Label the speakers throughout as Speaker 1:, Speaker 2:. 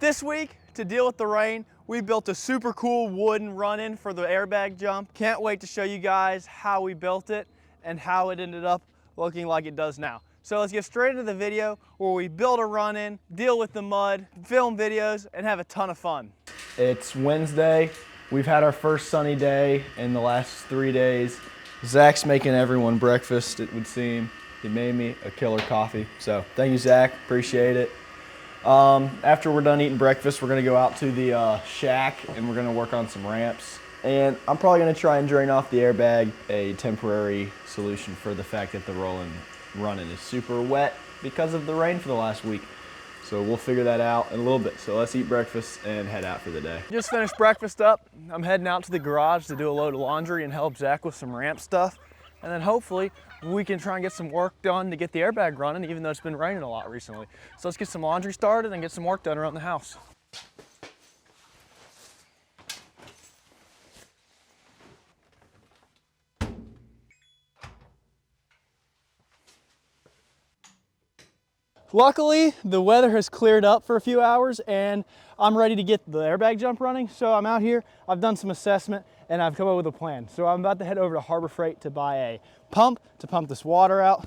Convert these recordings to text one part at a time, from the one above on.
Speaker 1: This week, to deal with the rain, we built a super cool wooden run-in for the airbag jump. Can't wait to show you guys how we built it and how it ended up looking like it does now. So let's get straight into the video where we build a run-in, deal with the mud, film videos, and have a ton of fun. It's Wednesday. We've had our first sunny day in the last 3 days. Zach's making everyone breakfast, it would seem. He made me a killer coffee. So thank you, Zach, appreciate it. After we're done eating breakfast, we're gonna go out to the shack and we're gonna work on some ramps. And I'm probably gonna try and drain off the airbag, a temporary solution for the fact that the running is super wet because of the rain for the last week. So we'll figure that out in a little bit. So let's eat breakfast and head out for the day. Just finished breakfast up. I'm heading out to the garage to do a load of laundry and help Zach with some ramp stuff. And then hopefully we can try and get some work done to get the airbag running, even though it's been raining a lot recently. So let's get some laundry started and get some work done around the house. Luckily, the weather has cleared up for a few hours and I'm ready to get the airbag jump running. So I'm out here, I've done some assessment and I've come up with a plan. So I'm about to head over to Harbor Freight to buy a pump to pump this water out.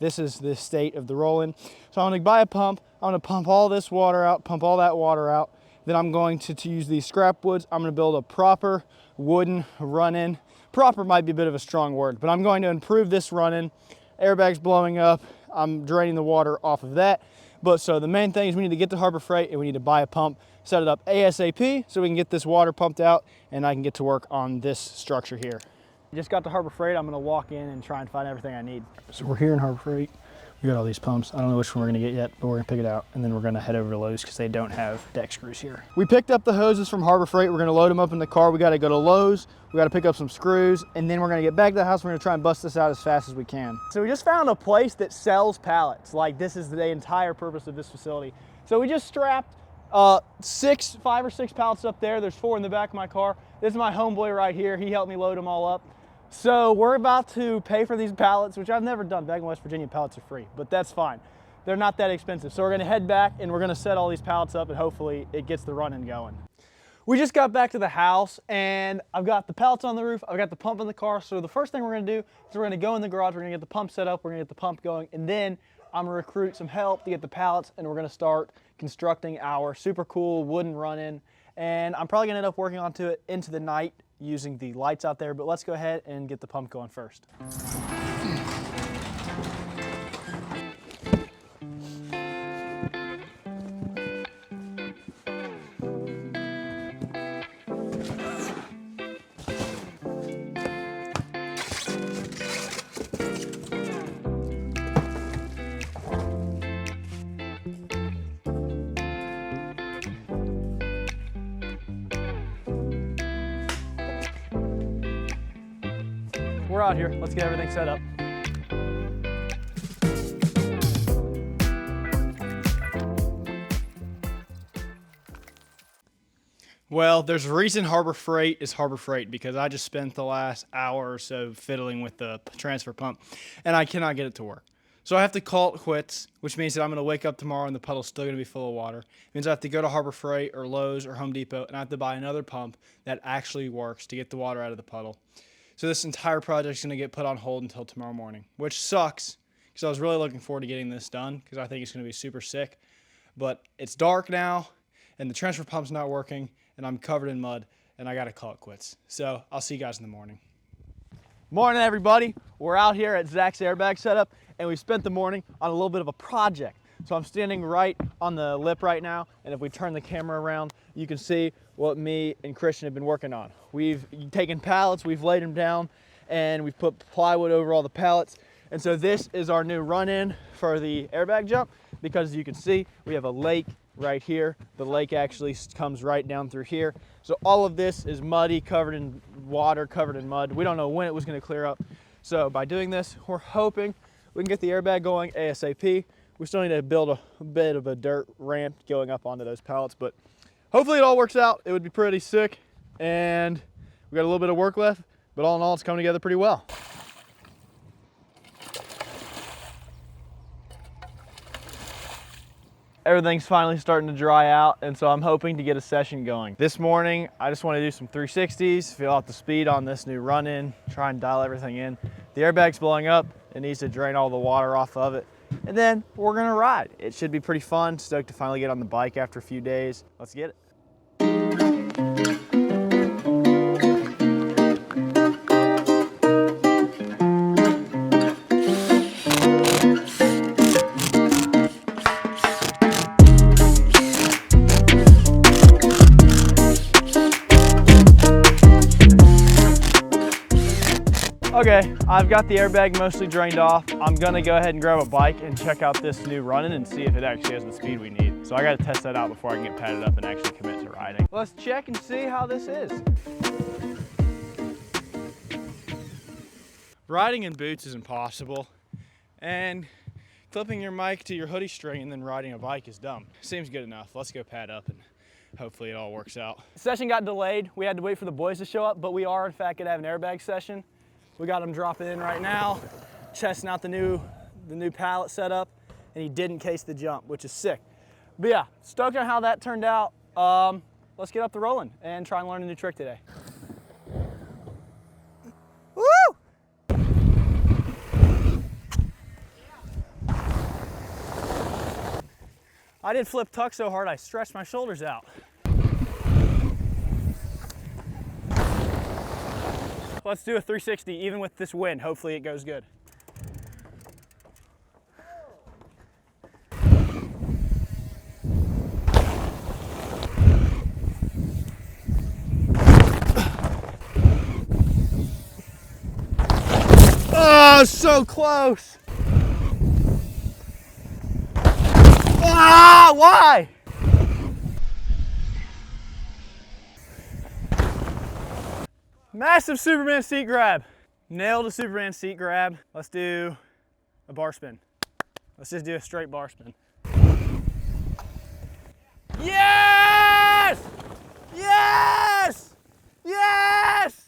Speaker 1: This is the state of the roll-in. So I'm gonna buy a pump, I'm gonna pump all this water out, pump all that water out. Then I'm going to use these scrap woods. I'm gonna build a proper wooden run-in. Proper might be a bit of a strong word, but I'm going to improve this run-in. Airbag's blowing up. I'm draining the water off of that. But so the main thing is we need to get to Harbor Freight and we need to buy a pump, set it up ASAP so we can get this water pumped out and I can get to work on this structure here. Just got to Harbor Freight. I'm gonna walk in and try and find everything I need. So we're here in Harbor Freight. We got all these pumps. I don't know which one we're gonna get yet, but we're gonna pick it out and then we're gonna head over to Lowe's because they don't have deck screws here. We picked up the hoses from Harbor Freight. We're gonna load them up in the car. We gotta go to Lowe's. We gotta pick up some screws and then we're gonna get back to the house. We're gonna try and bust this out as fast as we can. So we just found a place that sells pallets. Like this is the entire purpose of this facility. So we just strapped 5 or 6 pallets up there. There's 4 in the back of my car. This is my homeboy right here. He helped me load them all up. So we're about to pay for these pallets, which I've never done. Back in West Virginia, pallets are free, but that's fine. They're not that expensive. So we're gonna head back and we're gonna set all these pallets up and hopefully it gets the running going. We just got back to the house and I've got the pallets on the roof. I've got the pump in the car. So the first thing we're gonna do is we're gonna go in the garage. We're gonna get the pump set up. We're gonna get the pump going. And then I'm gonna recruit some help to get the pallets and we're gonna start constructing our super cool wooden run-in. And I'm probably gonna end up working onto it into the night using the lights out there, but let's go ahead and get the pump going first. We're out here, let's get everything set up. Well, there's a reason Harbor Freight is Harbor Freight because I just spent the last hour or so fiddling with the transfer pump and I cannot get it to work. So I have to call it quits, which means that I'm gonna wake up tomorrow and the puddle's still gonna be full of water. It means I have to go to Harbor Freight or Lowe's or Home Depot and I have to buy another pump that actually works to get the water out of the puddle. So this entire project is going to get put on hold until tomorrow morning, which sucks because I was really looking forward to getting this done because I think it's going to be super sick. But it's dark now and the transfer pump's not working and I'm covered in mud and I got to call it quits. So I'll see you guys in the morning. Morning, everybody. We're out here at Zach's airbag setup and we spent the morning on a little bit of a project. So I'm standing right on the lip right now, and if we turn the camera around, you can see what me and Christian have been working on. We've taken pallets, we've laid them down, and we've put plywood over all the pallets. And so this is our new run-in for the airbag jump, because as you can see, we have a lake right here. The lake actually comes right down through here. So all of this is muddy, covered in water, covered in mud. We don't know when it was gonna clear up. So by doing this, we're hoping we can get the airbag going ASAP. We still need to build a bit of a dirt ramp going up onto those pallets, but hopefully it all works out. It would be pretty sick, and we got a little bit of work left, but all in all, it's coming together pretty well. everything's finally starting to dry out, and so I'm hoping to get a session going. This morning, I just want to do some 360s, feel out the speed on this new run-in, try and dial everything in. The airbag's blowing up. It needs to drain all the water off of it. And then we're gonna ride. It should be pretty fun. Stoked to finally get on the bike after a few days. Let's get it. Okay, I've got the airbag mostly drained off. I'm gonna go ahead and grab a bike and check out this new run-in and see if it actually has the speed we need. So I gotta test that out before I can get padded up and actually commit to riding. Let's check and see how this is. Riding in boots is impossible, and clipping your mic to your hoodie string and then riding a bike is dumb. Seems good enough. Let's go pad up and hopefully it all works out. The session got delayed. We had to wait for the boys to show up, but we are in fact gonna have an airbag session. We got him dropping in right now, testing out the new pallet setup, and he didn't case the jump, which is sick. But yeah, stoked on how that turned out. Let's get up to rolling and try and learn a new trick today. Woo! I did flip tuck so hard I stretched my shoulders out. Let's do a 360 even with this wind. Hopefully it goes good. Oh, so close. Ah, why? Massive Superman seat grab. Nailed a Superman seat grab. Let's do a bar spin. Let's just do a straight bar spin. Yes! Yes! Yes!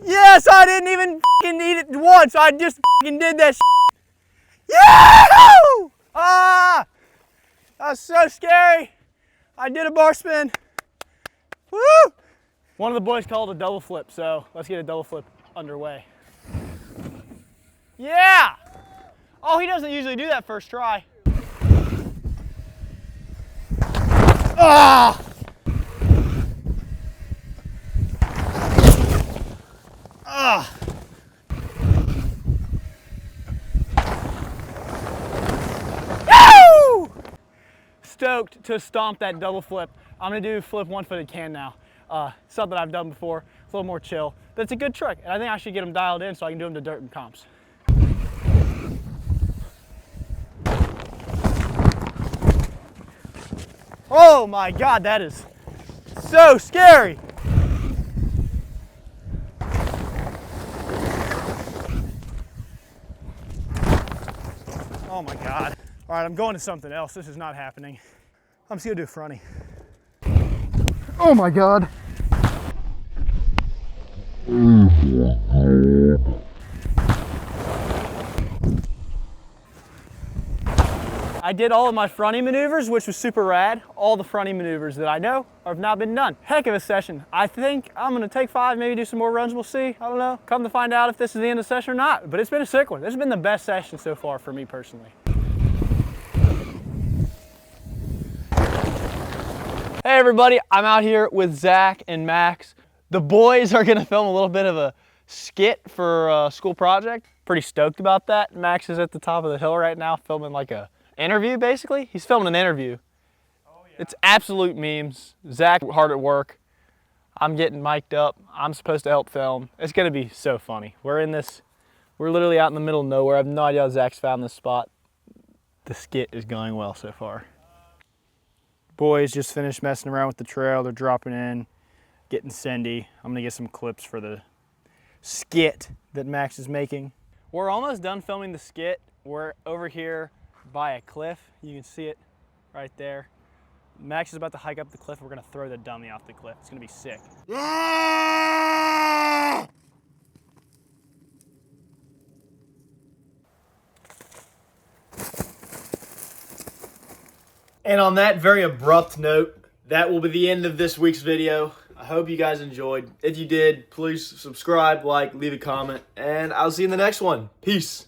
Speaker 1: Yes, I didn't even fucking eat it once. I just fucking did that shit. Yeah! Ah! That was so scary. I did a bar spin. Woo! One of the boys called a double flip, so let's get a double flip underway. Yeah! Oh, he doesn't usually do that first try. Ah! Ah! Woo! Stoked to stomp that double flip. I'm gonna do flip one-footed can now. Something I've done before, it's a little more chill, but it's a good trick, and I think I should get them dialed in so I can do them to dirt and comps. Oh my God, that is so scary. Oh my God. All right, I'm going to something else. This is not happening. I'm just gonna do a fronty. Oh my God. I did all of my fronty maneuvers, which was super rad. All the fronty maneuvers that I know have now been done. Heck of a session. I think I'm gonna take 5, maybe do some more runs, we'll see. I don't know. Come to find out if this is the end of the session or not, but it's been a sick one. This has been the best session so far for me personally. Hey everybody, I'm out here with Zach and Max. The boys are gonna film a little bit of a skit for a school project. Pretty stoked about that. Max is at the top of the hill right now filming like a interview basically. He's filming an interview. Oh, yeah. It's absolute memes. Zach hard at work. I'm getting mic'd up. I'm supposed to help film. It's gonna be so funny. We're literally out in the middle of nowhere. I have no idea how Zach's found this spot. The skit is going well so far. Boys just finished messing around with the trail. They're dropping in, getting sendy. I'm gonna get some clips for the skit that Max is making. We're almost done filming the skit. We're over here by a cliff. You can see it right there. Max is about to hike up the cliff. We're gonna throw the dummy off the cliff. It's gonna be sick. And on that very abrupt note, that will be the end of this week's video. I hope you guys enjoyed. If you did, please subscribe, like, leave a comment, and I'll see you in the next one. Peace.